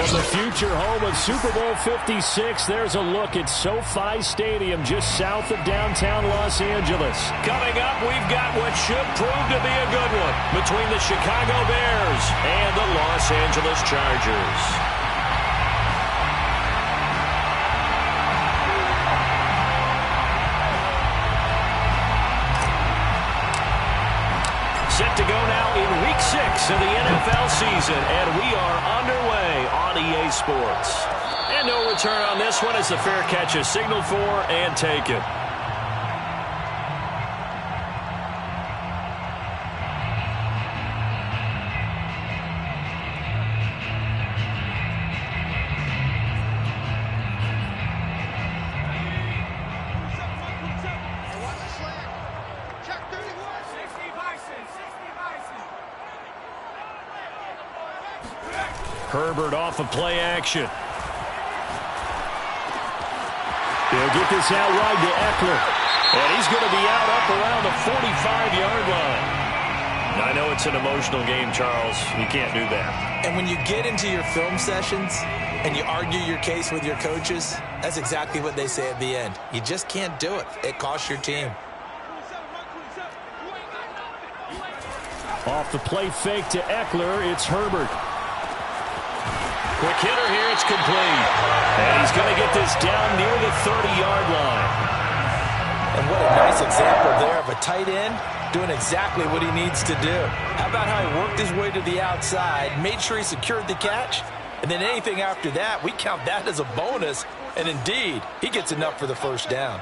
The future home of Super Bowl 56. There's a look at SoFi Stadium just south of downtown Los Angeles. Coming up, we've got what should prove to be a good one between the Chicago Bears and the Los Angeles Chargers. Set to go now in Week 6 of the NFL season, and we are underway on EA Sports. And no return on this one as the fair catch is signaled for and taken. Herbert off of play action. He'll get this out wide to Eckler. And he's going to be out up around the 45-yard line. I know it's an emotional game, Charles. You can't do that. And when you get into your film sessions and you argue your case with your coaches, that's exactly what they say at the end. You just can't do it. It costs your team. Off the play fake to Eckler, it's Herbert. Quick hitter here, it's complete. And he's going to get this down near the 30-yard line. And what a nice example there of a tight end doing exactly what he needs to do. How about how he worked his way to the outside, made sure he secured the catch, and then anything after that, we count that as a bonus. And indeed, he gets enough for the first down.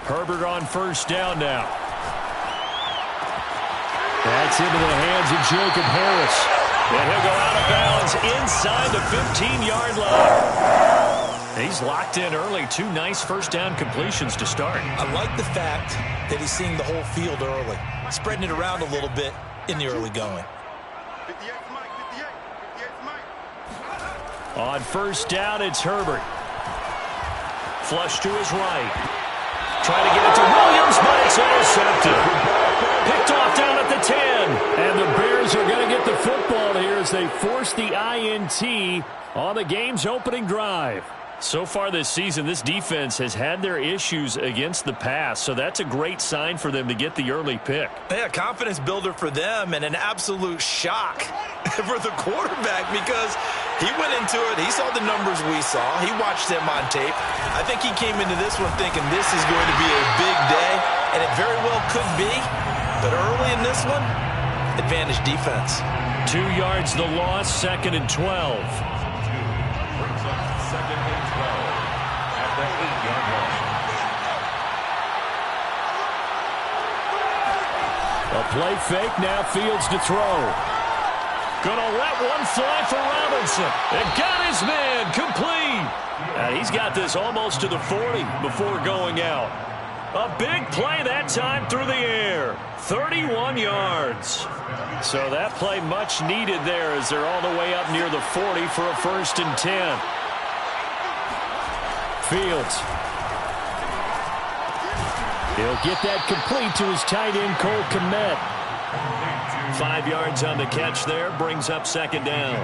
Herbert on first down now. That's into the hands of Jacob Harris. And he'll go out of bounds inside the 15-yard line. He's locked in early. Two nice first down completions to start. I like the fact that he's seeing the whole field early, spreading it around a little bit in the early going. On first down, it's Herbert. Flush to his right. Trying to get it to Williams, but it's intercepted. Picked off down at the 10. And the Bears are going to get the football here as they force the INT on the game's opening drive. So far this season, this defense has had their issues against the pass, so that's a great sign for them to get the early pick. Yeah, confidence builder for them and an absolute shock for the quarterback because he went into it. He saw the numbers we saw. He watched them on tape. I think he came into this one thinking this is going to be a big day, and it very well could be. But early in this one, advantage defense. 2 yards the loss, 2nd and 12. Brings up 2nd and 12 at the 8-yard line. A play fake, now Fields to throw. Gonna let one fly for Robinson. And got his man complete. And he's got this almost to the 40 before going out. A big play that time through the air. 31 yards. So that play much needed there as they're all the way up near the 40 for a 1st and 10. Fields. He'll get that complete to his tight end, Cole Kmet. 5 yards on the catch there, brings up 2nd down.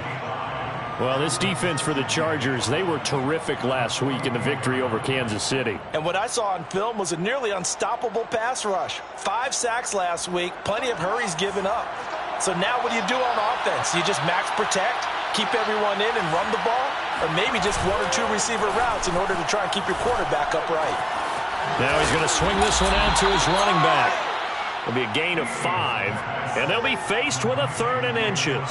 Well, this defense for the Chargers, they were terrific last week in the victory over Kansas City. And what I saw on film was a nearly unstoppable pass rush. 5 sacks last week, plenty of hurries given up. So now what do you do on offense? You just max protect, keep everyone in and run the ball, or maybe just 1 or 2 receiver routes in order to try and keep your quarterback upright. Now he's going to swing this one out to his running back. It'll be a gain of 5, and they'll be faced with a 3rd and inches.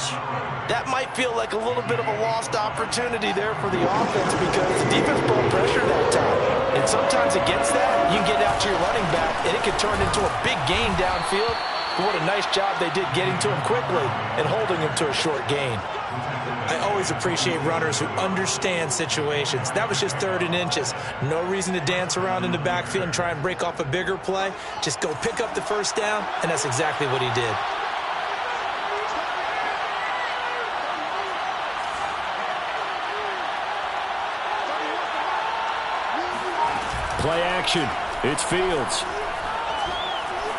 That might feel like a little bit of a lost opportunity there for the offense because the defense brought pressure that time. And sometimes against that, you can get out to your running back, and it can turn into a big gain downfield. But what a nice job they did getting to him quickly and holding him to a short gain. I always appreciate runners who understand situations. That was just 3rd and inches. No reason to dance around in the backfield and try and break off a bigger play. Just go pick up the first down, and that's exactly what he did. Play action. It's Fields.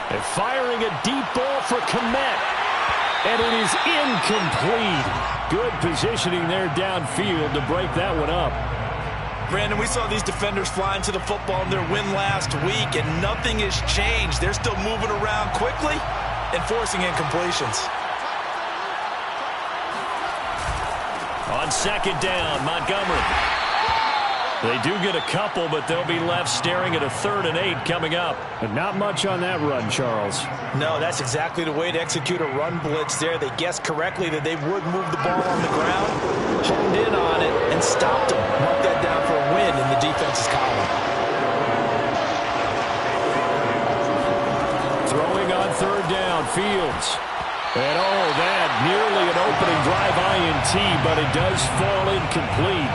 And firing a deep ball for Kmet. And it is incomplete. Good positioning there downfield to break that one up. Brandon, we saw these defenders flying to the football in their win last week, and nothing has changed. They're still moving around quickly and forcing incompletions. On second down, Montgomery. They do get a couple, but they'll be left staring at a 3rd and 8 coming up. But not much on that run, Charles. No, that's exactly the way to execute a run blitz there. They guessed correctly that they would move the ball on the ground, honed in on it, and stopped them. Mark that down for a win in the defense's column. Throwing on 3rd down, Fields. And oh, that nearly an opening drive INT, but it does fall incomplete.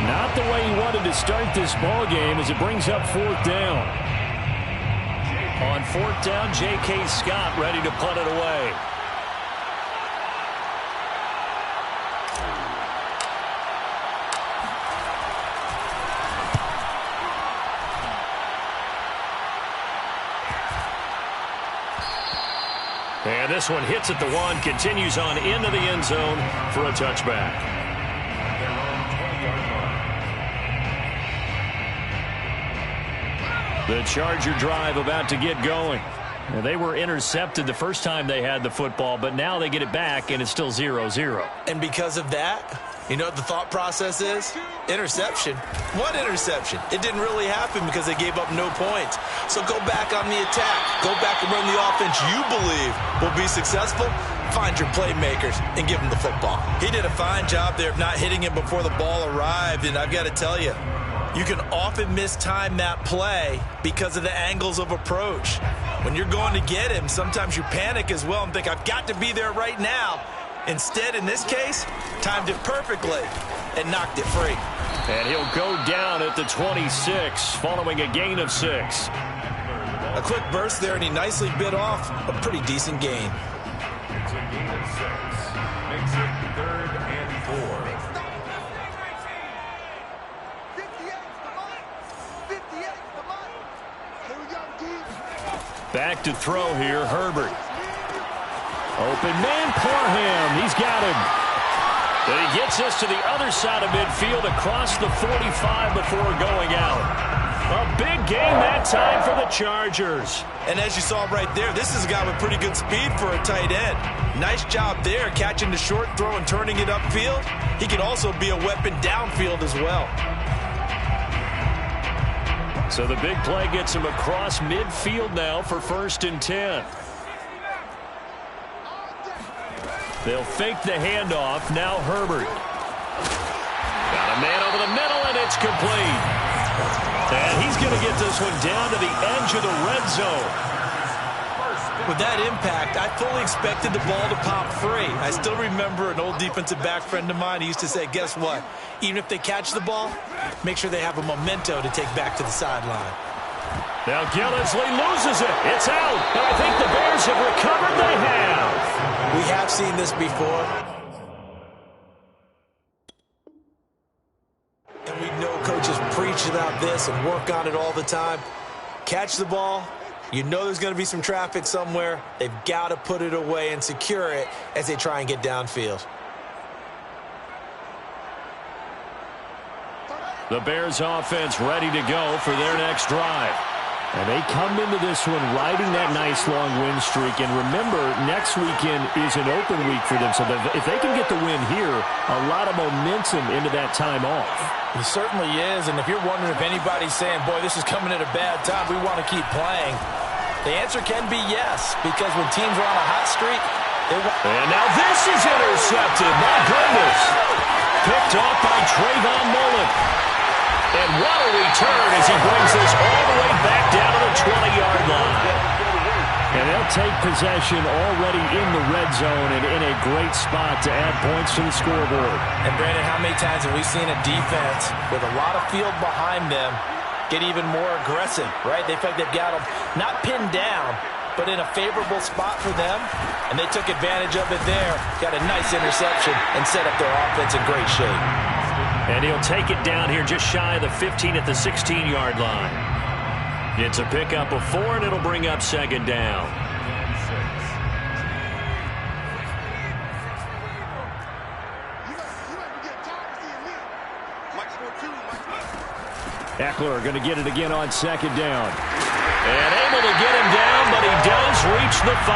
Not the way he wanted to start this ball game as it brings up 4th down. On 4th down, J.K. Scott ready to punt it away. And this one hits at the 1, continues on into the end zone for a touchback. The Charger drive about to get going. Now, they were intercepted the first time they had the football, but now they get it back, and it's still 0-0. And because of that, you know what the thought process is? Interception. What interception? It didn't really happen because they gave up no points. So go back on the attack. Go back and run the offense you believe will be successful. Find your playmakers and give them the football. He did a fine job there of not hitting him before the ball arrived, and I've got to tell you, you can often mistime that play because of the angles of approach. When you're going to get him, sometimes you panic as well and think, I've got to be there right now. Instead, in this case, timed it perfectly and knocked it free. And he'll go down at the 26 following a gain of 6. A quick burst there, and he nicely bit off a pretty decent gain. It's a gain of 6. Makes it 3rd and 4. Back to throw here, Herbert. Open man, Parham. He's got him. And he gets us to the other side of midfield across the 45 before going out. A big game that time for the Chargers. And as you saw right there, this is a guy with pretty good speed for a tight end. Nice job there, catching the short throw and turning it upfield. He can also be a weapon downfield as well. So the big play gets him across midfield now for 1st and 10. They'll fake the handoff. Now Herbert. Got a man over the middle, and it's complete. And he's going to get this one down to the edge of the red zone. With that impact, I fully expected the ball to pop free. I still remember an old defensive back friend of mine. He used to say, guess what? Even if they catch the ball, make sure they have a memento to take back to the sideline. Now Gillisley loses it. It's out. And I think the Bears have recovered. They have. We have seen this before. And we know coaches preach about this and work on it all the time. Catch the ball. You know there's going to be some traffic somewhere. They've got to put it away and secure it as they try and get downfield. The Bears offense ready to go for their next drive. And they come into this one riding that nice long win streak. And remember, next weekend is an open week for them. So if they can get the win here, a lot of momentum into that time off. It certainly is. And if you're wondering if anybody's saying, boy, this is coming at a bad time, we want to keep playing, the answer can be yes. Because when teams are on a hot streak, and now this is intercepted. My goodness. Picked off by Trayvon Mullen. And what a return as he brings this all the way back down to the 20-yard line. And they'll take possession already in the red zone and in a great spot to add points to the scoreboard. And, Brandon, how many times have we seen a defense with a lot of field behind them get even more aggressive, right? They feel like they've got them not pinned down, but in a favorable spot for them. And they took advantage of it there, got a nice interception, and set up their offense in great shape. And he'll take it down here just shy of the 15 at the 16-yard line. It's a pickup of 4, and it'll bring up 2nd down. Eckler going to get it again on second down. And able to get him down, but he does reach the 5.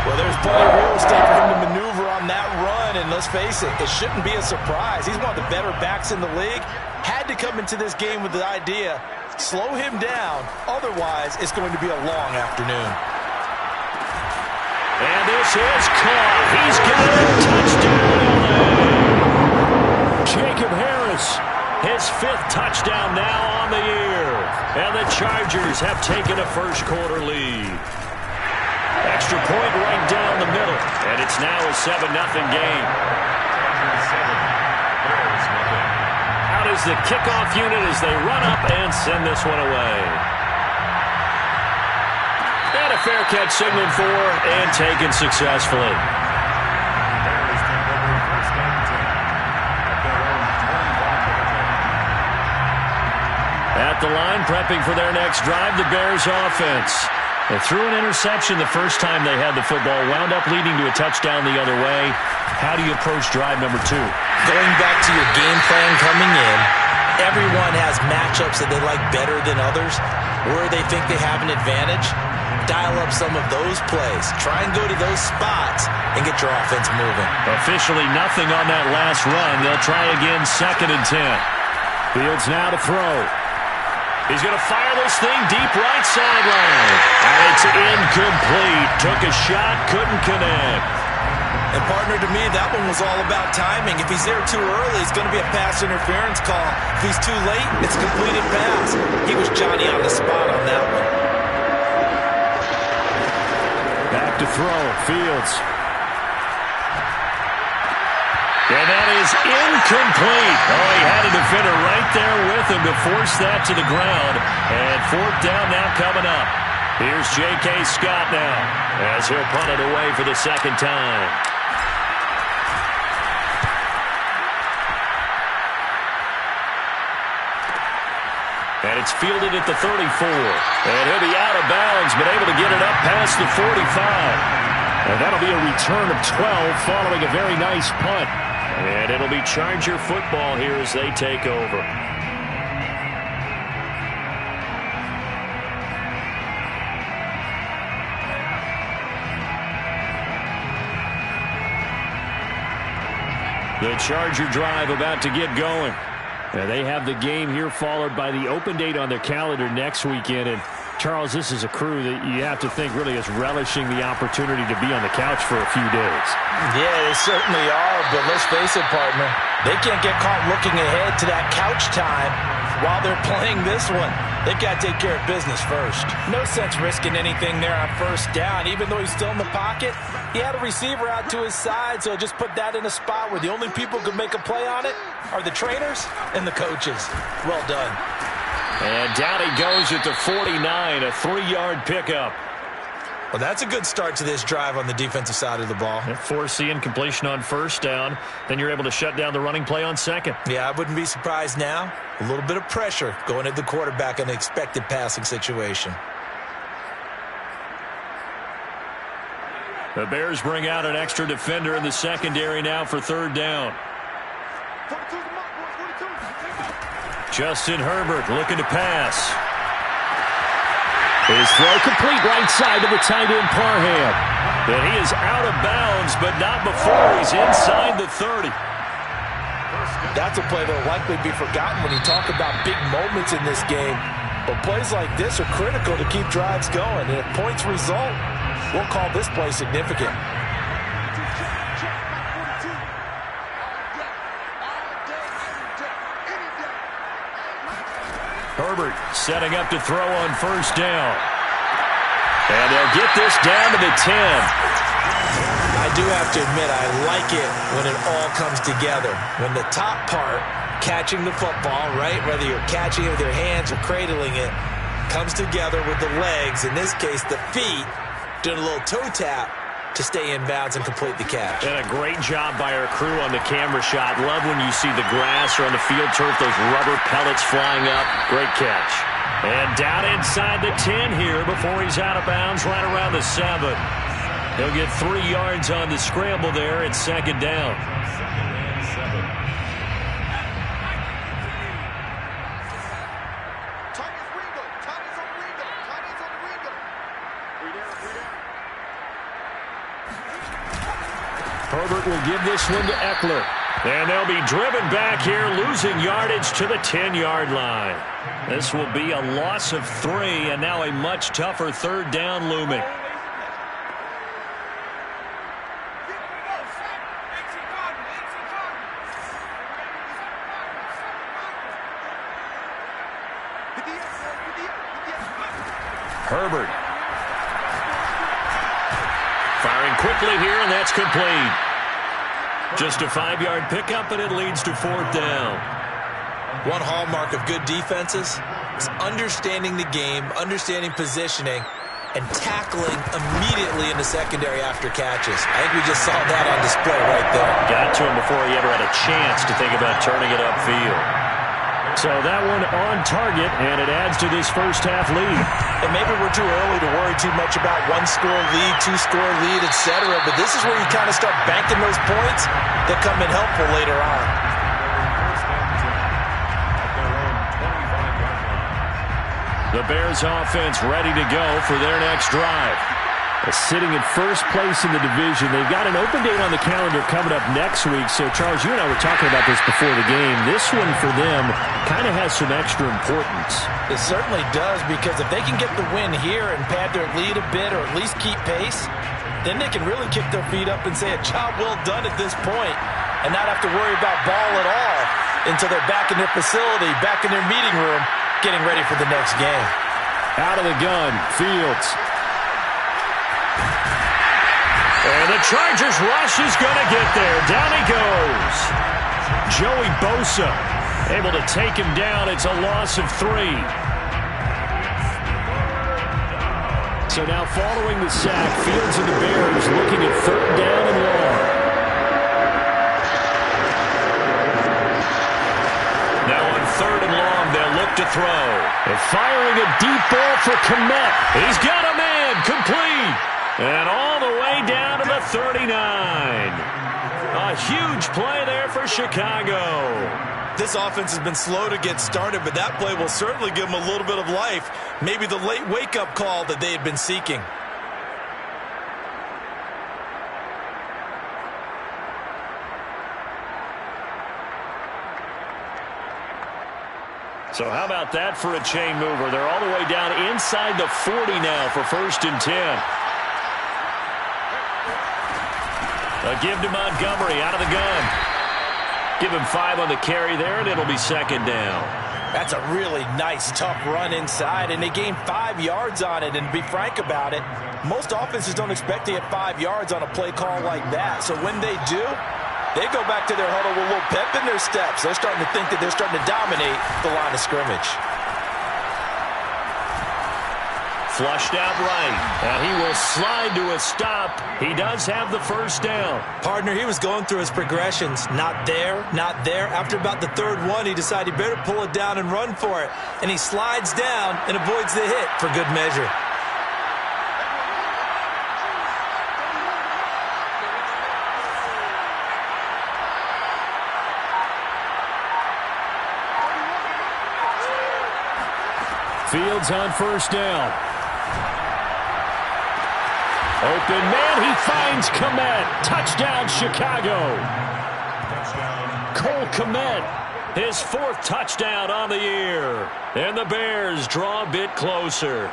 Well, there's plenty of real estate for him to maneuver on that run, and let's face it, it shouldn't be a surprise. He's one of the better backs in the league. Had to come into this game with the idea, slow him down, otherwise it's going to be a long afternoon. And this is caught. He's got a touchdown. Jacob Harris, his 5th touchdown now on the year. And the Chargers have taken a first-quarter lead. Extra point right down the middle. And it's now a 7-0 game. Out is the kickoff unit as they run up and send this one away. And a fair catch signaled for and taken successfully. At the line, prepping for their next drive, the Bears offense. They threw an interception the first time they had the football, wound up leading to a touchdown the other way. How do you approach drive number 2? Going back to your game plan coming in, everyone has matchups that they like better than others. Where they think they have an advantage, dial up some of those plays. Try and go to those spots and get your offense moving. Officially nothing on that last run. They'll try again, 2nd and 10. Fields now to throw. He's going to fire this thing deep right sideline. And it's incomplete. Took a shot, couldn't connect. And partner, to me, that one was all about timing. If he's there too early, it's going to be a pass interference call. If he's too late, it's a completed pass. He was Johnny on the spot on that one. Back to throw, Fields. And that is incomplete. Oh, he had a defender right there with him to force that to the ground. And 4th down now coming up. Here's J.K. Scott now as he'll punt it away for the 2nd time. And it's fielded at the 34. And he'll be out of bounds, but able to get it up past the 45. And that'll be a return of 12 following a very nice punt. And it'll be Charger football here as they take over. The Charger drive about to get going. And they have the game here followed by the open date on their calendar next weekend. And Charles, this is a crew that you have to think really is relishing the opportunity to be on the couch for a few days. Yeah, they certainly are, but let's face it, partner. They can't get caught looking ahead to that couch time while they're playing this one. They've got to take care of business first. No sense risking anything there on 1st down. Even though he's still in the pocket, he had a receiver out to his side, so just put that in a spot where the only people who can make a play on it are the trainers and the coaches. Well done. And down he goes at the 49, a 3-yard pickup. Well, that's a good start to this drive on the defensive side of the ball. Force the incompletion on 1st down. Then you're able to shut down the running play on 2nd. Yeah, I wouldn't be surprised now. A little bit of pressure going at the quarterback in an expected passing situation. The Bears bring out an extra defender in the secondary now for 3rd down. Justin Herbert looking to pass. His throw complete right side to the tight end Parham. And he is out of bounds, but not before he's inside the 30. That's a play that will likely be forgotten when you talk about big moments in this game. But plays like this are critical to keep drives going. And if points result, we'll call this play significant. Herbert setting up to throw on 1st down. And they'll get this down to the 10. I do have to admit, I like it when it all comes together. When the top part, catching the football, right, whether you're catching it with your hands or cradling it, comes together with the legs, in this case the feet, doing a little toe tap to stay in bounds and complete the catch. And a great job by our crew on the camera shot. Love when you see the grass or on the field turf, those rubber pellets flying up. Great catch. And down inside the 10 here before he's out of bounds right around the 7. He'll get 3 yards on the scramble there at 2nd down. Herbert will give this one to Eckler. And they'll be driven back here, losing yardage to the 10-yard line. This will be a loss of 3, and now a much tougher 3rd down looming. Herbert. Firing quickly here, and that's complete. Just a 5-yard pickup, and it leads to 4th down. One hallmark of good defenses is understanding the game, understanding positioning, and tackling immediately in the secondary after catches. I think we just saw that on display right there. Got to him before he ever had a chance to think about turning it upfield. So that one on target, and it adds to this first-half lead. And maybe we're too early to worry too much about 1-score lead, 2-score lead, etc. But this is where you kind of start banking those points that come in helpful later on. The Bears offense ready to go for their next drive. Sitting in first place in the division. They've got an open date on the calendar coming up next week. So, Charles, you and I were talking about this before the game. This one for them kind of has some extra importance. It certainly does, because if they can get the win here and pad their lead a bit or at least keep pace, then they can really kick their feet up and say a job well done at this point and not have to worry about ball at all until they're back in their facility, back in their meeting room, getting ready for the next game. Out of the gun, Fields. And the Chargers rush is going to get there. Down he goes. Joey Bosa able to take him down. It's a loss of 3. So now following the sack, Fields and the Bears looking at 3rd down and long. Now on 3rd and long, they'll look to throw. They're firing a deep ball for Kmet. He's got a man complete. And all the way down to the 39. A huge play there for Chicago. This offense has been slow to get started, but that play will certainly give them a little bit of life. Maybe the late wake-up call that they had been seeking. So how about that for a chain mover? They're all the way down inside the 40 now for 1st and 10. A give to Montgomery out of the gun. Give him 5 on the carry there, and it'll be 2nd down. That's a really nice, tough run inside, and they gained 5 yards on it. And to be frank about it, most offenses don't expect to get 5 yards on a play call like that. So when they do, they go back to their huddle with a little pep in their steps. They're starting to think that they're starting to dominate the line of scrimmage. Flushed out right. And he will slide to a stop. He does have the 1st down. Partner, he was going through his progressions. Not there, not there. After about the 3rd one, he decided he better pull it down and run for it. And he slides down and avoids the hit for good measure. Fields on 1st down. Open man, he finds Kmet. Touchdown, Chicago. Cole Kmet, his 4th touchdown on the year. And the Bears draw a bit closer.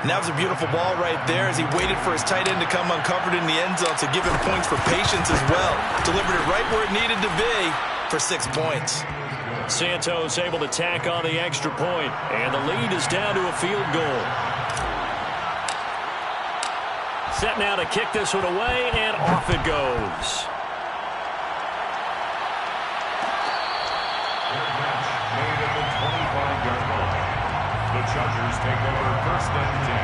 And that was a beautiful ball right there as he waited for his tight end to come uncovered in the end zone to give him points for patience as well. Delivered it right where it needed to be for 6 points. Santos able to tack on the extra point, and the lead is down to a field goal. Set now to kick this one away, and off it goes. Made at the 25-yard line. The Chargers take over 1st and 10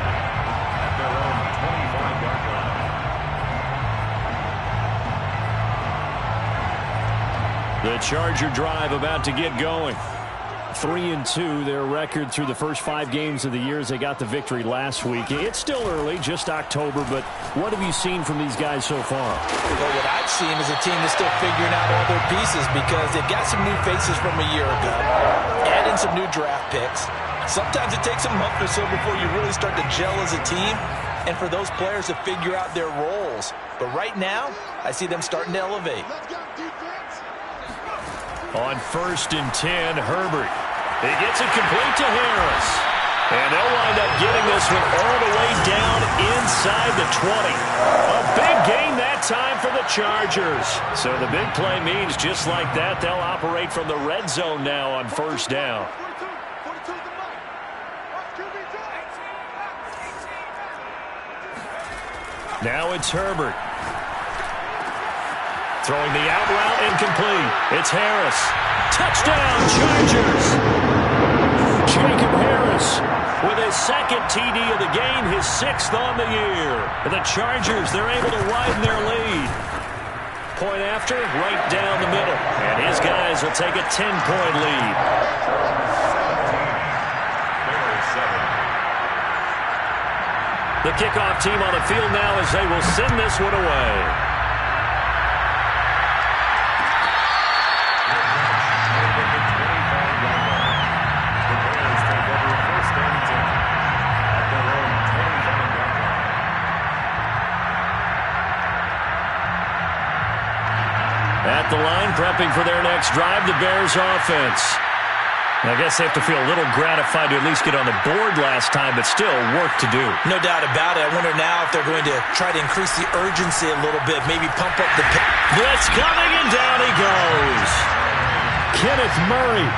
at their own 25-yard line. The Charger drive about to get going. 3-2, their record through the first 5 games of the year as they got the victory last week. It's still early, just October, but what have you seen from these guys so far? Well, what I've seen is a team that's still figuring out all their pieces because they've got some new faces from a year ago, add in some new draft picks. Sometimes it takes a month or so before you really start to gel as a team, and for those players to figure out their roles. But right now, I see them starting to elevate. On 1st and 10, Herbert. He gets it complete to Harris. And they'll wind up getting this one all the way down inside the 20. A big gain that time for the Chargers. So the big play means just like that, they'll operate from the red zone now on 1st down. Now it's Herbert. Throwing the out route incomplete. It's Harris. Touchdown, Chargers. Jacob Harris with his 2nd TD of the game, his 6th on the year. And the Chargers, they're able to widen their lead. Point after, right down the middle. And his guys will take a 10-point lead. The kickoff team on the field now as they will send this one away. At the line, prepping for their next drive, the Bears offense. I guess they have to feel a little gratified to at least get on the board last time, but still work to do. No doubt about it. I wonder now if they're going to try to increase the urgency a little bit, maybe pump up the blitz coming, and down he goes. Kenneth Murray.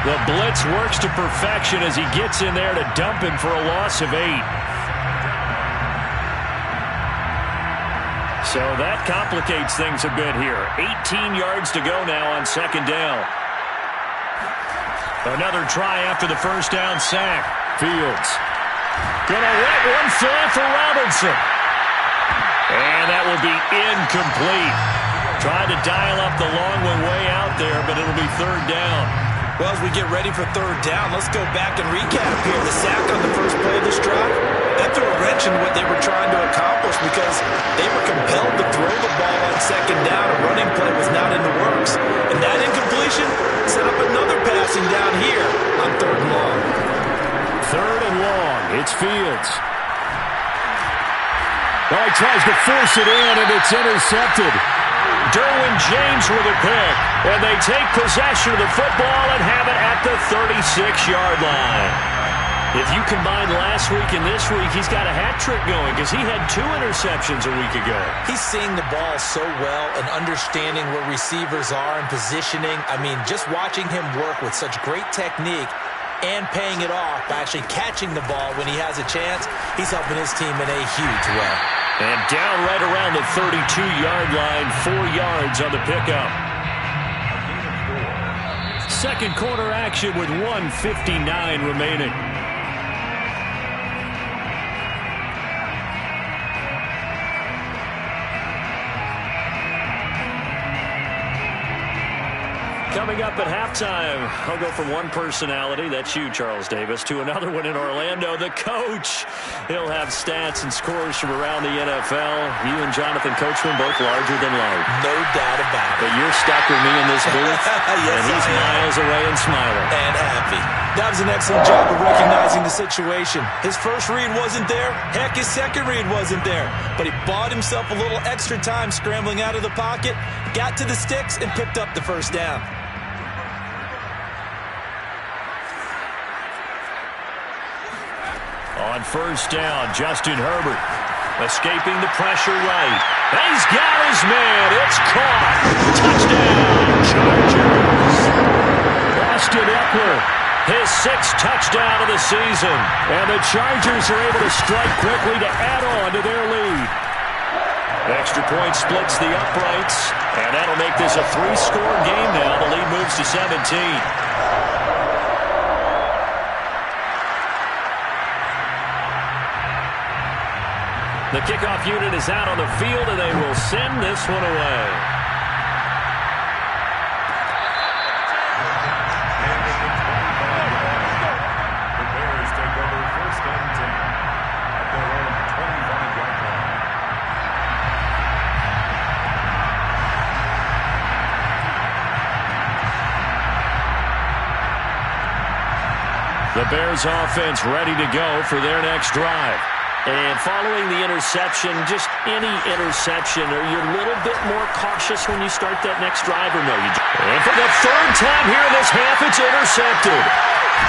The blitz works to perfection as he gets in there to dump him for a loss of 8. So that complicates things a bit here. 18 yards to go now on 2nd down. Another try after the 1st down sack. Fields. Gonna let one fly for Robinson. And that will be incomplete. Tried to dial up the long one way out there, but it'll be 3rd down. Well, as we get ready for 3rd down, let's go back and recap here. The sack on the first play of this drive, that threw a wrench in what they were trying to accomplish because they were compelled to throw the ball on 2nd down. A running play was not in the works. And that incompletion set up another passing down here on 3rd and long. 3rd and long. It's Fields. Oh, he tries to force it in, and it's intercepted. Derwin James with a pick, and they take possession of the football and have it at the 36-yard line. If you combine last week and this week, he's got a hat trick going because he had 2 interceptions a week ago. He's seeing the ball so well and understanding where receivers are and positioning. I mean, just watching him work with such great technique and paying it off by actually catching the ball when he has a chance, he's helping his team in a huge way. And down right around the 32-yard line, 4 yards on the pickup. 2nd quarter action with 1:59 remaining. Coming up at halftime, I'll go from one personality, that's you, Charles Davis, to another one in Orlando, the coach. He'll have stats and scores from around the NFL. You and Jonathan Coachman both larger than life. No doubt about it. But you're stuck with me in this booth, yes, and he's miles away and smiling. And happy. That was an excellent job of recognizing the situation. His first read wasn't there. Heck, his second read wasn't there. But he bought himself a little extra time scrambling out of the pocket, got to the sticks, and picked up the 1st down. On 1st down, Justin Herbert escaping the pressure right. He's got his man. It's caught. Touchdown, Chargers. Austin Eckler, his 6th touchdown of the season. And the Chargers are able to strike quickly to add on to their lead. Extra point splits the uprights, and that'll make this a 3-score game now. The lead moves to 17. The kickoff unit is out on the field, and they will send this one away. The Bears take over 1st and 10 at their own 25-yard line. The Bears offense ready to go for their next drive. And following the interception, just any interception, are you a little bit more cautious when you start that next drive or no? And for the third time here in this half, it's intercepted.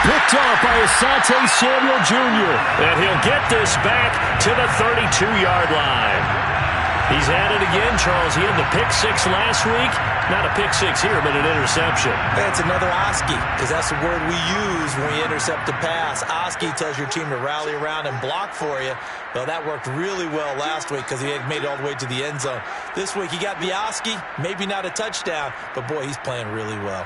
Picked off by Asante Samuel Jr. And he'll get this back to the 32-yard line. He's at it again, Charles. He had the pick six last week. Not a pick six here, but an interception. That's another Oski, because that's the word we use when we intercept a pass. Oski tells your team to rally around and block for you. Well, that worked really well last week because he had made it all the way to the end zone. This week he got the Oski, maybe not a touchdown, but boy, he's playing really well.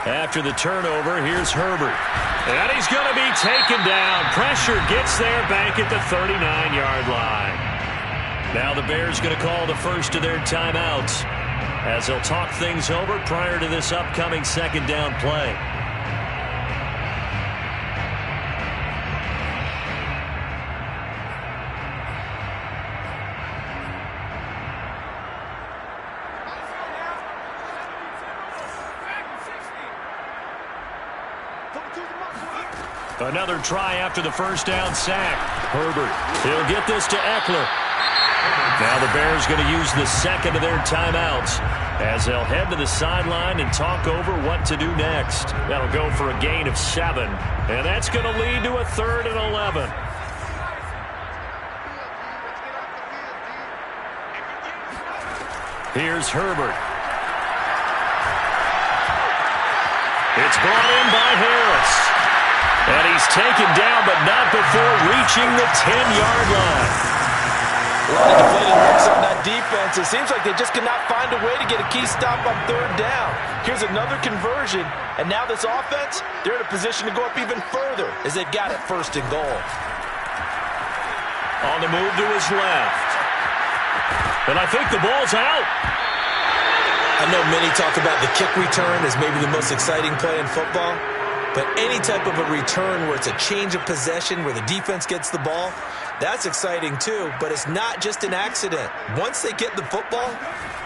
After the turnover, here's Herbert. And he's going to be taken down. Pressure gets there back at the 39-yard line. Now the Bears going to call the first of their timeouts as they'll talk things over prior to this upcoming second down play. Another try after the first down sack. Herbert, he'll get this to Eckler. Now the Bears going to use the second of their timeouts as they'll head to the sideline and talk over what to do next. That'll go for a gain of 7, and that's going to lead to a 3rd and 11. Here's Herbert. It's brought in by Harris. And he's taken down, but not before reaching the 10-yard line. A lot of deflated looks on that defense. It seems like they just cannot find a way to get a key stop on 3rd down. Here's another conversion, and now this offense, they're in a position to go up even further as they've got it 1st and goal. On the move to his left. And I think the ball's out. I know many talk about the kick return as maybe the most exciting play in football. But any type of a return where it's a change of possession, where the defense gets the ball, that's exciting too. But it's not just an accident. Once they get the football,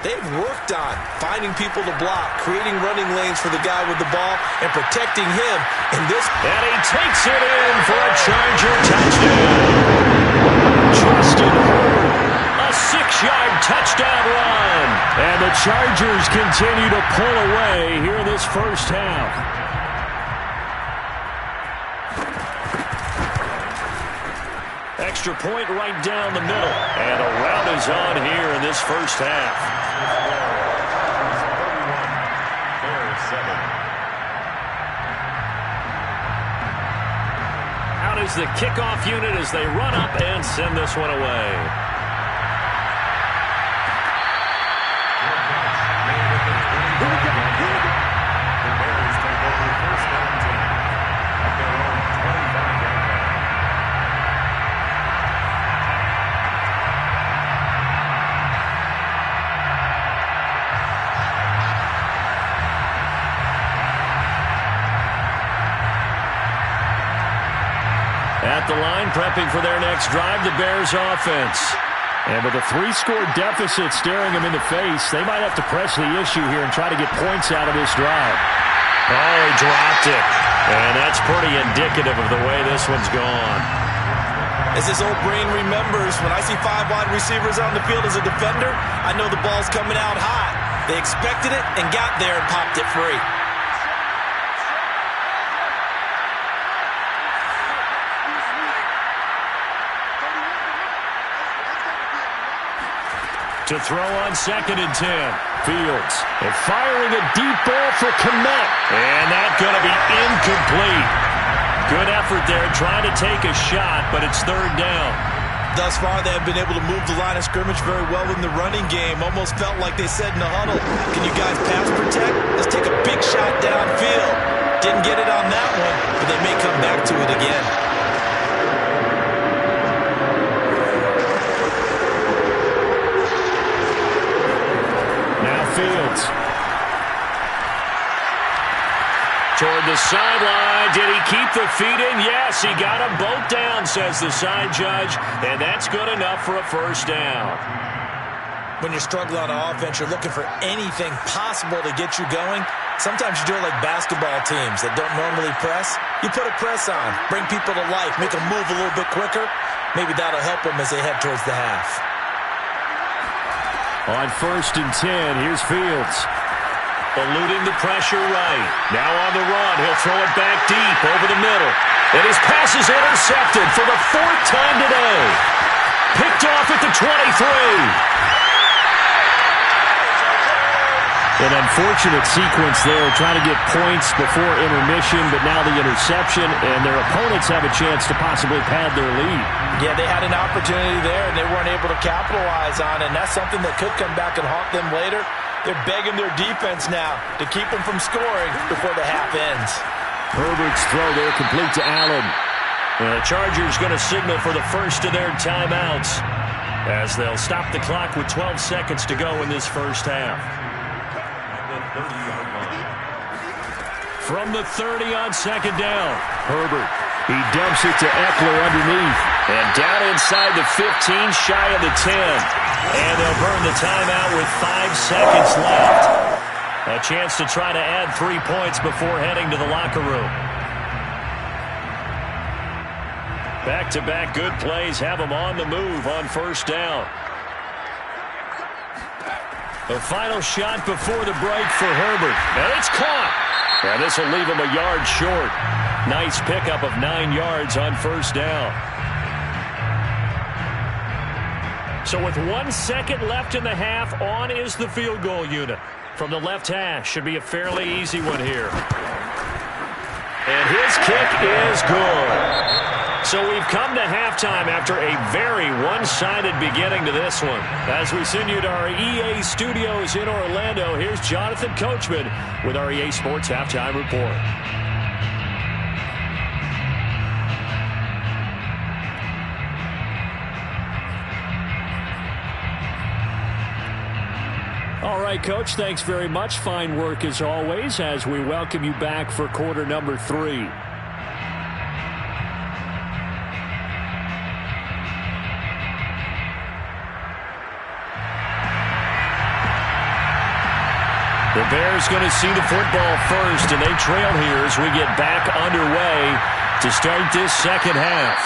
they've worked on finding people to block, creating running lanes for the guy with the ball, and protecting him in this. And he takes it in for a Charger touchdown. Justin Herbert, a 6-yard touchdown run. And the Chargers continue to pull away here in this first half. Extra point right down the middle. And a rout is on here in this first half. 31, Bears 7. Out is the kickoff unit as they run up and send this one away. At the line, prepping for their next drive, the Bears offense. And with a 3-score deficit staring them in the face, they might have to press the issue here and try to get points out of this drive. Oh, he dropped it. And that's pretty indicative of the way this one's gone. As his old brain remembers, when I see 5 wide receivers on the field as a defender, I know the ball's coming out hot. They expected it and got there and popped it free. To throw on 2nd and 10. Fields. And firing a deep ball for Kmet. And that's going to be incomplete. Good effort there trying to take a shot, but it's 3rd down. Thus far, they have been able to move the line of scrimmage very well in the running game. Almost felt like they said in the huddle, can you guys pass protect? Let's take a big shot downfield. Didn't get it on that one, but they may come back to it again. Fields. Toward the sideline. Did he keep the feet in? Yes, he got them both down, says the side judge. And that's good enough for a 1st down. when you're struggling on offense, you're looking for anything possible to get you going. Sometimes you do it like basketball teams that don't normally press. You put a press on, bring people to life, make them move a little bit quicker. Maybe that'll help them as they head towards the half. On 1st and 10, here's Fields. Eluding the pressure right. Now on the run, he'll throw it back deep over the middle. And his pass is intercepted for the 4th time today. Picked off at the 23. An unfortunate sequence there, trying to get points before intermission, but now the interception, and their opponents have a chance to possibly pad their lead. Yeah, they had an opportunity there, and they weren't able to capitalize on it, and that's something that could come back and haunt them later. They're begging their defense now to keep them from scoring before the half ends. Herbert's throw there complete to Allen. And the Chargers going to signal for the first of their timeouts as they'll stop the clock with 12 seconds to go in this first half. From the 30 on 2nd down, Herbert. He dumps it to Eckler underneath. And down inside the 15, shy of the 10. And they'll burn the timeout with 5 seconds left. A chance to try to add 3 points before heading to the locker room. Back-to-back good plays have them on the move on 1st down. The final shot before the break for Herbert. And it's caught. And this will leave him a yard short. Nice pickup of 9 yards on 1st down. So with 1 second left in the half, on is the field goal unit. From the left hash, should be a fairly easy one here. And his kick is good. So we've come to halftime after a very one-sided beginning to this one. As we send you to our EA studios in Orlando, here's Jonathan Coachman with our EA Sports Halftime Report. All right, Coach, thanks very much. Fine work as always as we welcome you back for quarter number 3. The Bears going to see the football first, and they trail here as we get back underway to start this second half.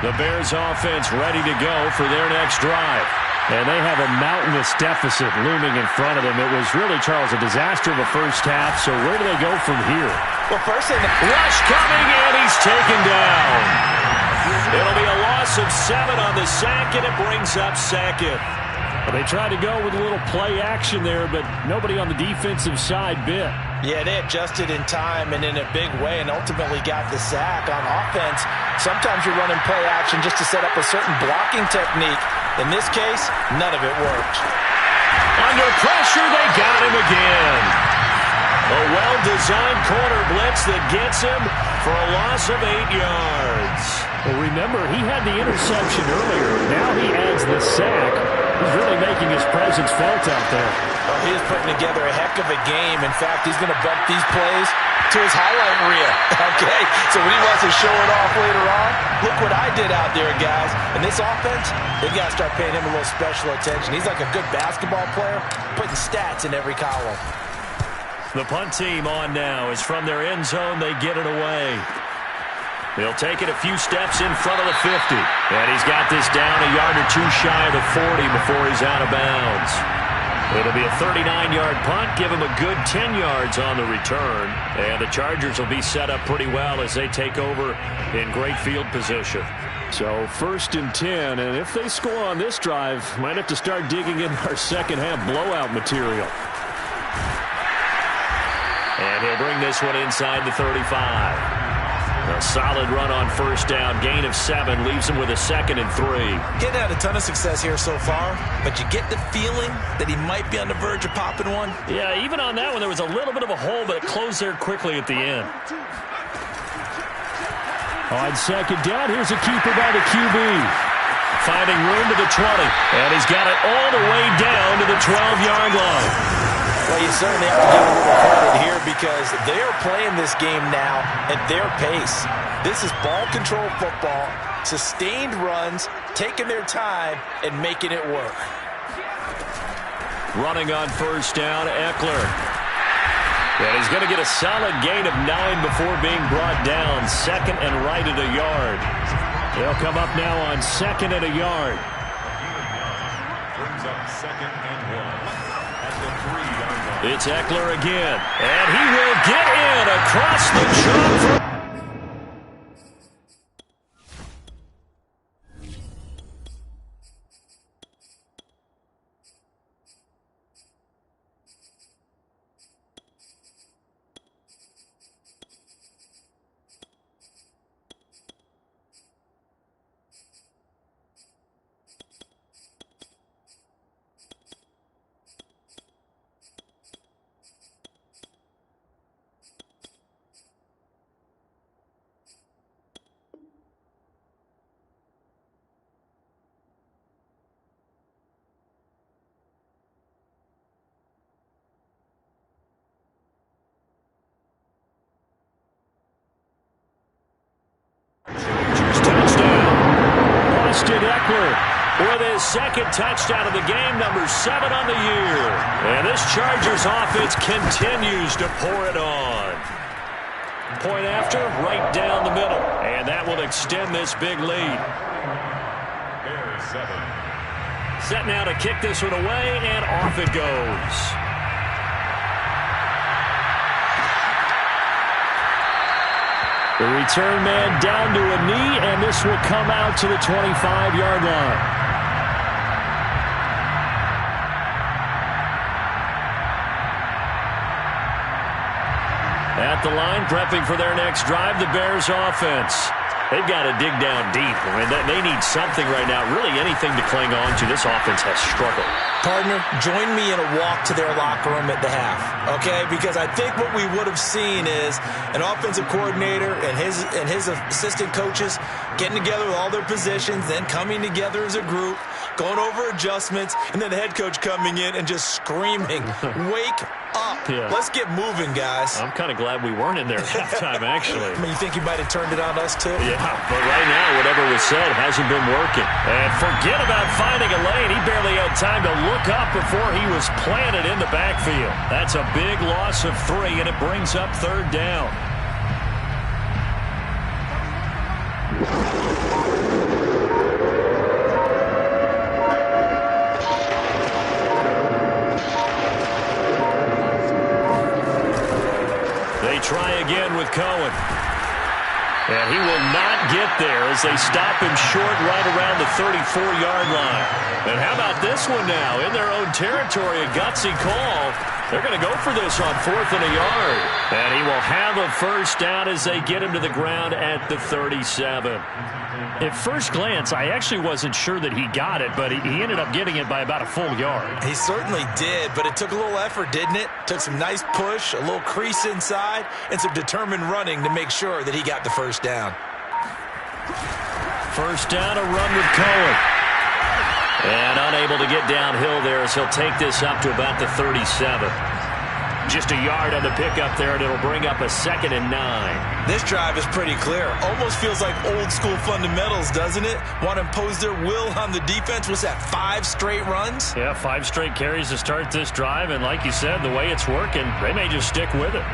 The Bears offense ready to go for their next drive. And they have a mountainous deficit looming in front of them. It was really, Charles, a disaster of a first half. So where do they go from here? Well, first thing, rush coming, and he's taken down. It'll be a loss of 7 on the sack, and it brings up 2nd. Well, they tried to go with a little play action there, but nobody on the defensive side bit. Yeah, they adjusted in time and in a big way and ultimately got the sack. On offense, sometimes you're running play action just to set up a certain blocking technique. In this case, none of it worked. Under pressure, they got him again. A well-designed corner blitz that gets him for a loss of 8 yards. Well, remember, he had the interception earlier. Now he adds the sack. He's really making his presence felt out there. Well, he is putting together a heck of a game. In fact, he's going to bump these plays to his highlight reel. Okay, so when he wants to show it off later on, look what I did out there, guys. And this offense, they've got to start paying him a little special attention. He's like a good basketball player, putting stats in every column. The punt team on now is from their end zone. They get it away. They'll take it a few steps in front of the 50. And he's got this down a yard or 2 shy of the 40 before he's out of bounds. It'll be a 39-yard punt, give him a good 10 yards on the return. And the Chargers will be set up pretty well as they take over in great field position. So 1st and 10, and if they score on this drive, might have to start digging in our second half blowout material. And he'll bring this one inside the 35. A solid run on 1st down. Gain of 7 leaves him with a 2nd and 3. Getting had a ton of success here so far, but you get the feeling that he might be on the verge of popping one. Yeah, even on that one, there was a little bit of a hole, but it closed there quickly at the end. On 2nd down, here's a keeper by the QB. Finding room to the 20, and he's got it all the way down to the 12-yard line. Well, you certainly have to give a little credit here because they are playing this game now at their pace. This is ball control football, sustained runs, taking their time, and making it work. Running on first down, Eckler. And he's going to get a solid gain of 9 before being brought down. Second and right at a yard. They'll come up now on second and a yard. Brings up second and 1 at the 3-yard line. It's Eckler again. And he will get in across the chalk. Eckler with his second touchdown of the game, number 7 on the year. And this Chargers offense continues to pour it on. Point after, right down the middle. And that will extend this big lead. Bears 7. Set now to kick this one away, and off it goes. The return man down to a knee, and this will come out to the 25-yard line. At the line, prepping for their next drive, the Bears offense. They've got to dig down deep. I mean, they need something right now, really anything to cling on to. This offense has struggled. Partner, join me in a walk to their locker room at the half, okay? Because I think what we would have seen is an offensive coordinator and his assistant coaches getting together with all their positions, then coming together as a group, going over adjustments, and then the head coach coming in and just screaming, wake up. Yeah. Let's get moving, guys. I'm kind of glad we weren't in there at halftime, actually. I mean, you think he might have turned it on us, too? Yeah, but right now, whatever was said hasn't been working. And forget about finding a lane. He barely had time to look up before he was planted in the backfield. That's a big loss of 3, and it brings up third down. They try again with Cohen. And he will not get there as they stop him short right around the 34-yard line. And how about this one now? In their own territory, a gutsy call. They're going to go for this on 4th and a yard. And he will have a first down as they get him to the ground at the 37. At first glance, I actually wasn't sure that he got it, but he ended up getting it by about a full yard. He certainly did, but it took a little effort, didn't it? Took some nice push, a little crease inside, and some determined running to make sure that he got the first down. First down, a run with Cohen. And unable to get downhill there as he'll take this up to about the 37. Just a yard on the pickup there, and it'll bring up a 2nd and 9. This drive is pretty clear. Almost feels like old school fundamentals, doesn't it? Want to impose their will on the defense. What's that, 5 straight runs? Yeah, 5 straight carries to start this drive, and like you said, the way it's working, they may just stick with it.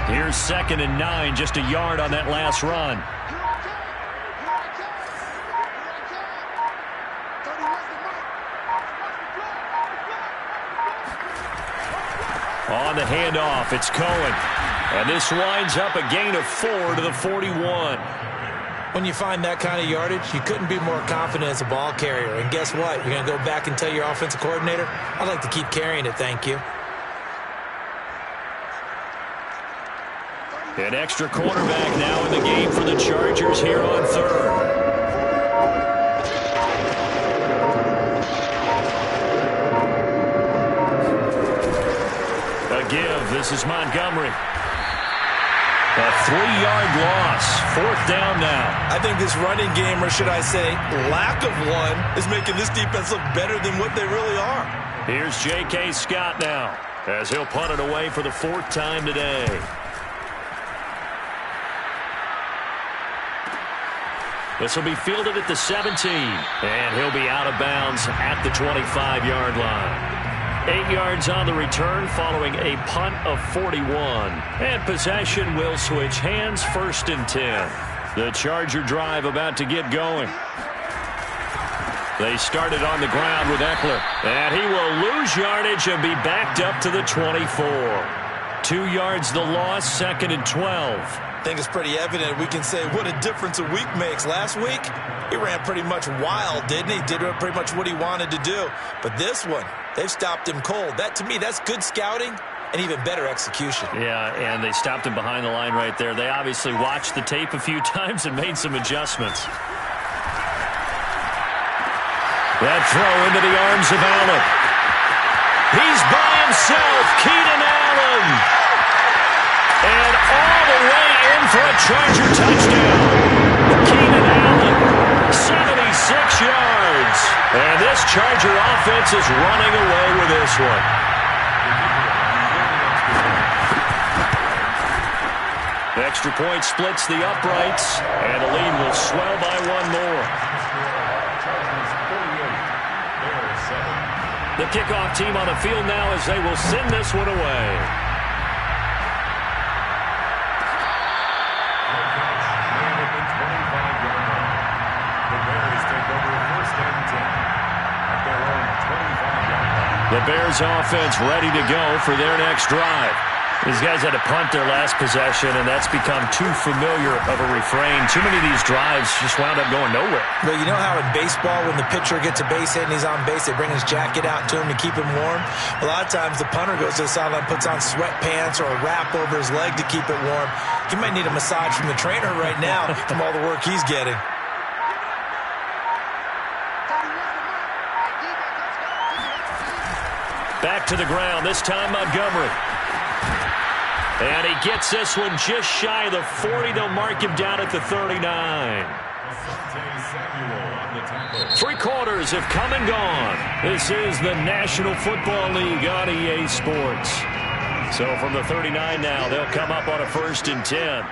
Here's 2nd and 9, just a yard on that last run. On the handoff, it's Cohen. And this winds up a gain of 4 to the 41. When you find that kind of yardage, you couldn't be more confident as a ball carrier. And guess what? You're going to go back and tell your offensive coordinator, I'd like to keep carrying it, thank you. An extra cornerback now in the game for the Chargers here on 3rd. Give. This is Montgomery. A 3-yard loss. 4th down now. I think this running game, or should I say lack of one, is making this defense look better than what they really are. Here's J.K. Scott now, as he'll punt it away for the 4th time today. This will be fielded at the 17, and he'll be out of bounds at the 25-yard line. 8 yards on the return following a punt of 41. And possession will switch hands, 1st and 10. The Charger drive about to get going. They started on the ground with Eckler, and he will lose yardage and be backed up to the 24. 2 yards the loss, 2nd and 12. I think it's pretty evident we can say what a difference a week makes. Last week, he ran pretty much wild, didn't he? Did pretty much what he wanted to do. But this one, they've stopped him cold. That, to me, that's good scouting and even better execution. Yeah, and they stopped him behind the line right there. They obviously watched the tape a few times and made some adjustments. That throw into the arms of Allen. He's by himself, Keenan Allen. And all the way in for a Charger touchdown. Keenan Allen, 76 yards. And this Charger offense is running away with this one. The extra point splits the uprights, and the lead will swell by 1 more. The kickoff team on the field now as they will send this one away. The Bears offense ready to go for their next drive. These guys had to punt their last possession, and that's become too familiar of a refrain. Too many of these drives just wound up going nowhere. Well, you know how in baseball, when the pitcher gets a base hit and he's on base, they bring his jacket out to him to keep him warm? A lot of times the punter goes to the sideline, puts on sweatpants or a wrap over his leg to keep it warm. He might need a massage from the trainer right now from all the work he's getting. Back to the ground, this time Montgomery. And he gets this one just shy of the 40. They'll mark him down at the 39. 3 quarters have come and gone. This is the National Football League on EA Sports. So from the 39 now, they'll come up on a 1st and 10.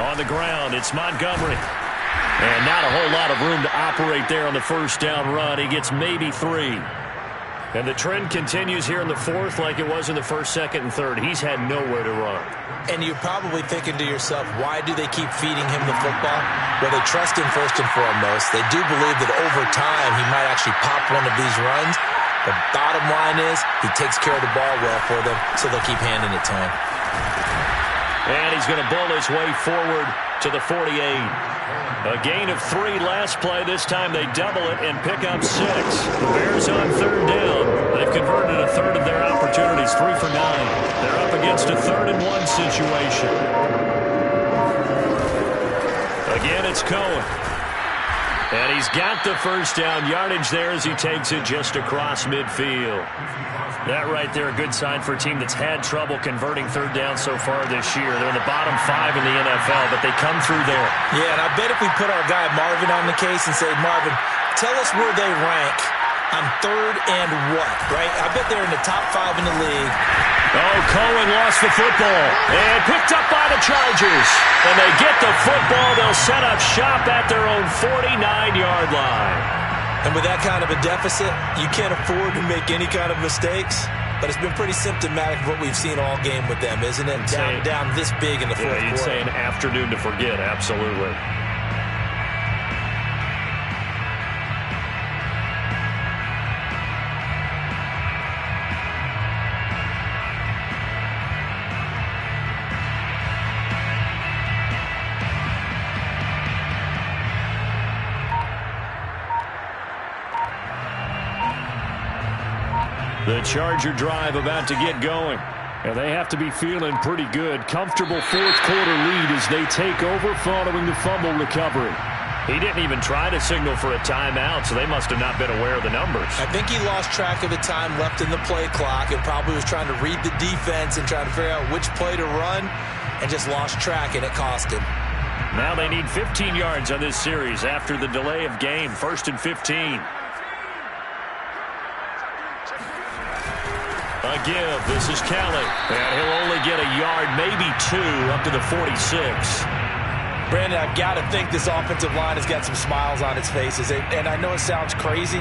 On the ground, it's Montgomery. And not a whole lot of room to operate there on the 1st down run. He gets maybe 3. And the trend continues here in the 4th like it was in the 1st, 2nd, and 3rd. He's had nowhere to run. And you're probably thinking to yourself, why do they keep feeding him the football? Well, they trust him first and foremost. They do believe that over time he might actually pop one of these runs. The bottom line is he takes care of the ball well for them, so they'll keep handing it to him. And he's going to bull his way forward to the 48. A gain of 3 last play. This time they double it and pick up 6. The Bears on 3rd down. They've converted a 1/3 of their opportunities, 3 for 9. They're up against a 3rd and 1 situation. Again, it's Cohen. And he's got the 1st down yardage there as he takes it just across midfield. That right there, a good sign for a team that's had trouble converting 3rd down so far this year. They're in the bottom 5 in the NFL, but they come through there. Yeah, and I bet if we put our guy Marvin on the case and say, Marvin, tell us where they rank on 3rd and what, right? I bet they're in the top 5 in the league. Oh, Cohen lost the football and picked up by the Chargers. And they get the football. They'll set up shop at their own 49-yard line. And with that kind of a deficit, you can't afford to make any kind of mistakes. But it's been pretty symptomatic of what we've seen all game with them, isn't it? Down this big in the 4th quarter. Yeah, you'd say an afternoon to forget, absolutely. The Charger drive about to get going. And they have to be feeling pretty good. Comfortable 4th quarter lead as they take over following the fumble recovery. He didn't even try to signal for a timeout, so they must have not been aware of the numbers. I think he lost track of the time left in the play clock and probably was trying to read the defense and trying to figure out which play to run and just lost track, and it cost him. Now they need 15 yards on this series after the delay of game. 1st and 15. A give. This is Kelly. And he'll only get a yard, maybe 2, up to the 46. Brandon, I've got to think this offensive line has got some smiles on its faces. And I know it sounds crazy,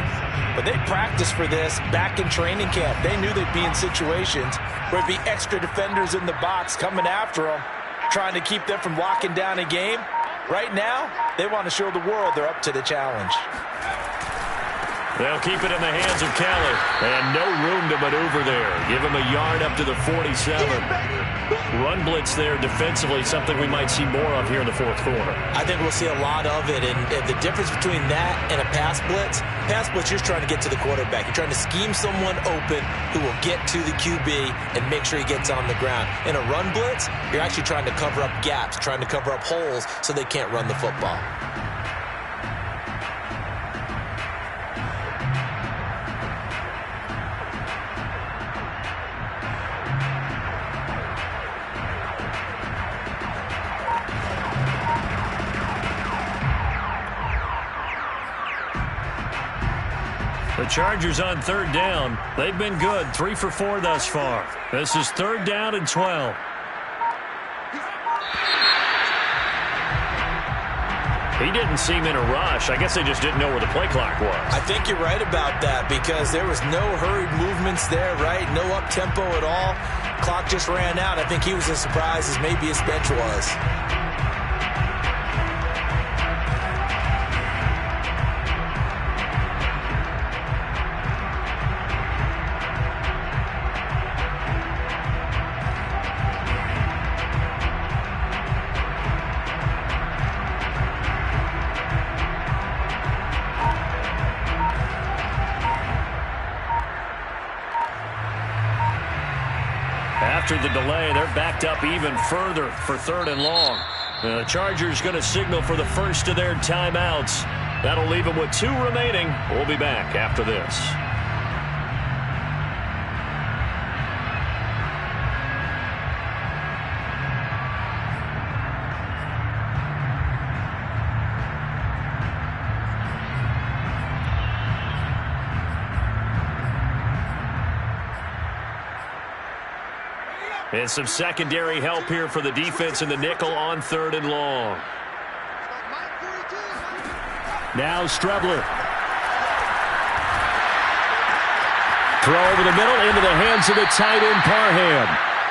but they practiced for this back in training camp. They knew they'd be in situations where it'd be extra defenders in the box coming after them, trying to keep them from locking down a game. Right now, they want to show the world they're up to the challenge. They'll keep it in the hands of Kelly. And no room to maneuver there. Give him a yard up to the 47. Run blitz there defensively, something we might see more of here in the fourth quarter. I think we'll see a lot of it. And the difference between that and a pass blitz, you're just trying to get to the quarterback. You're trying to scheme someone open who will get to the QB and make sure he gets on the ground. In a run blitz, you're actually trying to cover up gaps, trying to cover up holes so they can't run the football. The Chargers on 3rd down. They've been good, 3 for 4 thus far. This is 3rd down and 12. He didn't seem in a rush. I guess they just didn't know where the play clock was. I think you're right about that because there was no hurried movements there, right? No up-tempo at all. Clock just ran out. I think he was as surprised as maybe his bench was. After the delay, they're backed up even further for 3rd and long. The Chargers going to signal for the first of their timeouts. That'll leave them with 2 remaining. We'll be back after this. And some secondary help here for the defense in the nickel on 3rd and long. Now Strebler. Throw over the middle into the hands of the tight end Parham.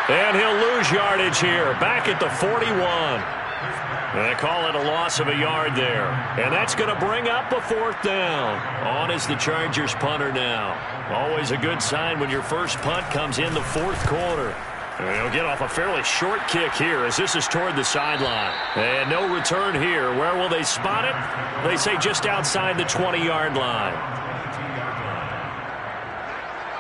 And he'll lose yardage here. Back at the 41. And they call it a loss of a yard there. And that's going to bring up a 4th down. On is the Chargers punter now. Always a good sign when your first punt comes in the 4th quarter. And he'll get off a fairly short kick here as this is toward the sideline. And no return here. Where will they spot it? They say just outside the 20-yard line.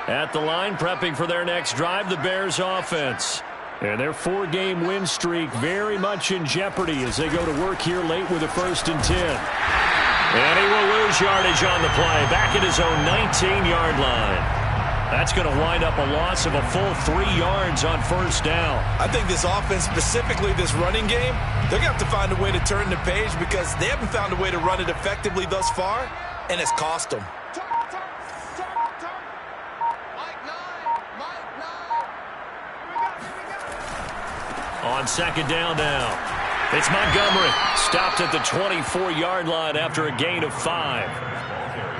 At the line, prepping for their next drive, the Bears offense. And their 4-game win streak very much in jeopardy as they go to work here late with a 1st and 10. And he will lose yardage on the play, back at his own 19-yard line. That's going to wind up a loss of a full 3 yards on 1st down. I think this offense, specifically this running game, they're going to have to find a way to turn the page because they haven't found a way to run it effectively thus far, and it's cost them. On 2nd down now, it's Montgomery. Stopped at the 24-yard line after a gain of 5.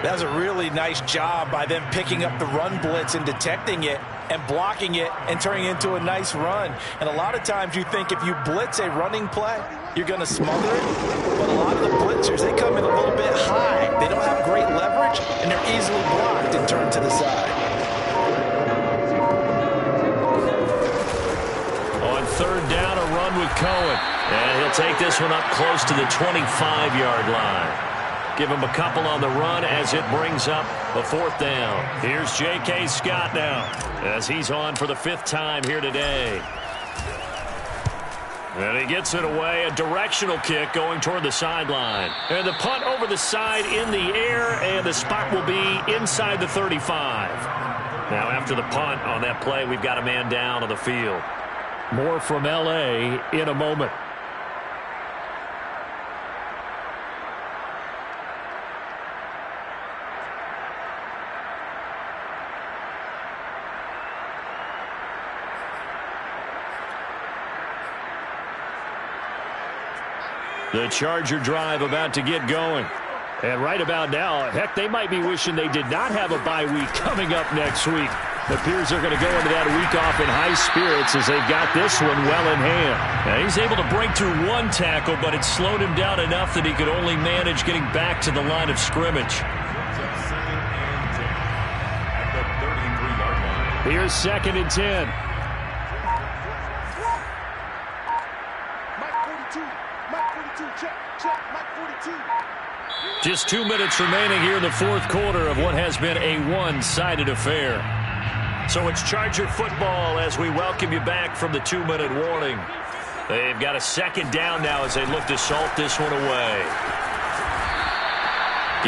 That was a really nice job by them picking up the run blitz and detecting it and blocking it and turning it into a nice run. And a lot of times you think if you blitz a running play, you're going to smother it. But a lot of the blitzers, they come in a little bit high. They don't have great leverage, and they're easily blocked and turned to the side. On 3rd down, a run with Cohen. And he'll take this one up close to the 25-yard line. Give him a couple on the run as it brings up a 4th down. Here's J.K. Scott now as he's on for the 5th time here today. And he gets it away, a directional kick going toward the sideline. And the punt over the side in the air, and the spot will be inside the 35. Now after the punt on that play, we've got a man down on the field. More from L.A. in a moment. The Charger drive about to get going. And right about now, heck, they might be wishing they did not have a bye week coming up next week. It appears they're going to go into that week off in high spirits as they've got this one well in hand. Now, he's able to break through one tackle, but it slowed him down enough that he could only manage getting back to the line of scrimmage. Here's 2nd and 10. Just 2 minutes remaining here in the fourth quarter of what has been a one-sided affair. So it's Charger football as we welcome you back from the 2-minute warning. They've got a 2nd down now as they look to salt this one away.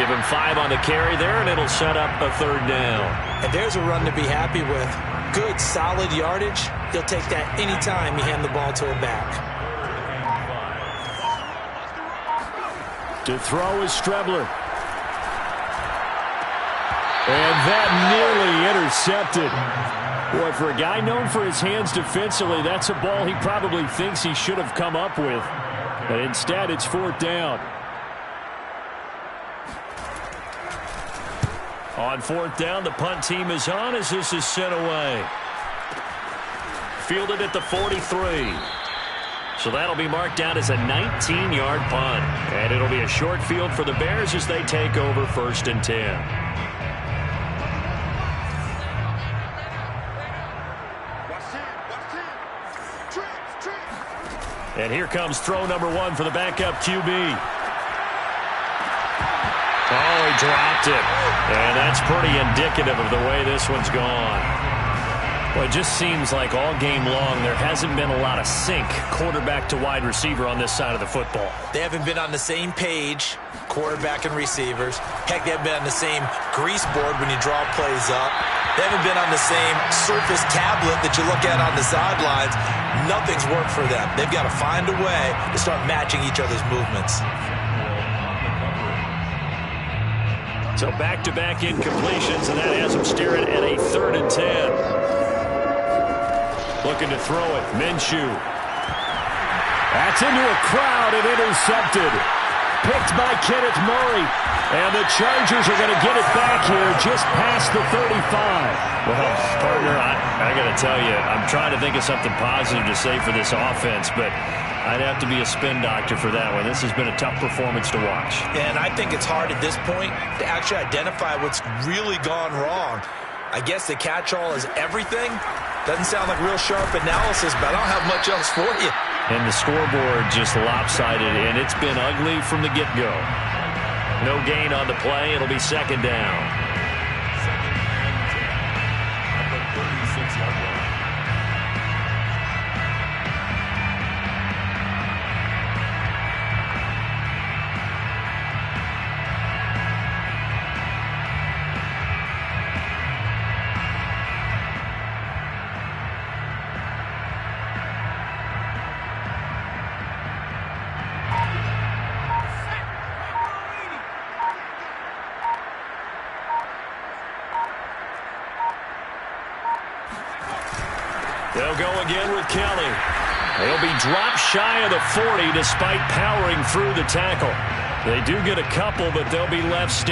Give him 5 on the carry there, and it'll set up a 3rd down. And there's a run to be happy with. Good, solid yardage. He'll take that anytime you hand the ball to a back. To throw is Strebler. And that nearly intercepted. Boy, for a guy known for his hands defensively, that's a ball he probably thinks he should have come up with. But instead, it's 4th down. On 4th down, the punt team is on as this is sent away. Fielded at the 43. So that'll be marked down as a 19-yard punt. And it'll be a short field for the Bears as they take over 1st and 10. And here comes throw number 1 for the backup QB. Oh, he dropped it. And that's pretty indicative of the way this one's gone. Well, it just seems like all game long there hasn't been a lot of sync quarterback to wide receiver on this side of the football. They haven't been on the same page, quarterback and receivers. Heck, they haven't been on the same grease board when you draw plays up. They haven't been on the same surface tablet that you look at on the sidelines. Nothing's worked for them. They've got to find a way to start matching each other's movements. So back-to-back incompletions, and that has them staring at a 3rd and 10. Looking to throw it. Minshew. That's into a crowd and intercepted. Picked by Kenneth Murray. And the Chargers are going to get it back here just past the 35. Well, partner, I got to tell you, I'm trying to think of something positive to say for this offense, but I'd have to be a spin doctor for that one. This has been a tough performance to watch. And I think it's hard at this point to actually identify what's really gone wrong. I guess the catch-all is everything. Doesn't sound like real sharp analysis, but I don't have much else for you. And the scoreboard just lopsided, and it's been ugly from the get-go. No gain on the play. It'll be 2nd down. They'll go again with Kelly. They'll be dropped shy of the 40 despite powering through the tackle. They do get a couple, but they'll be left staring.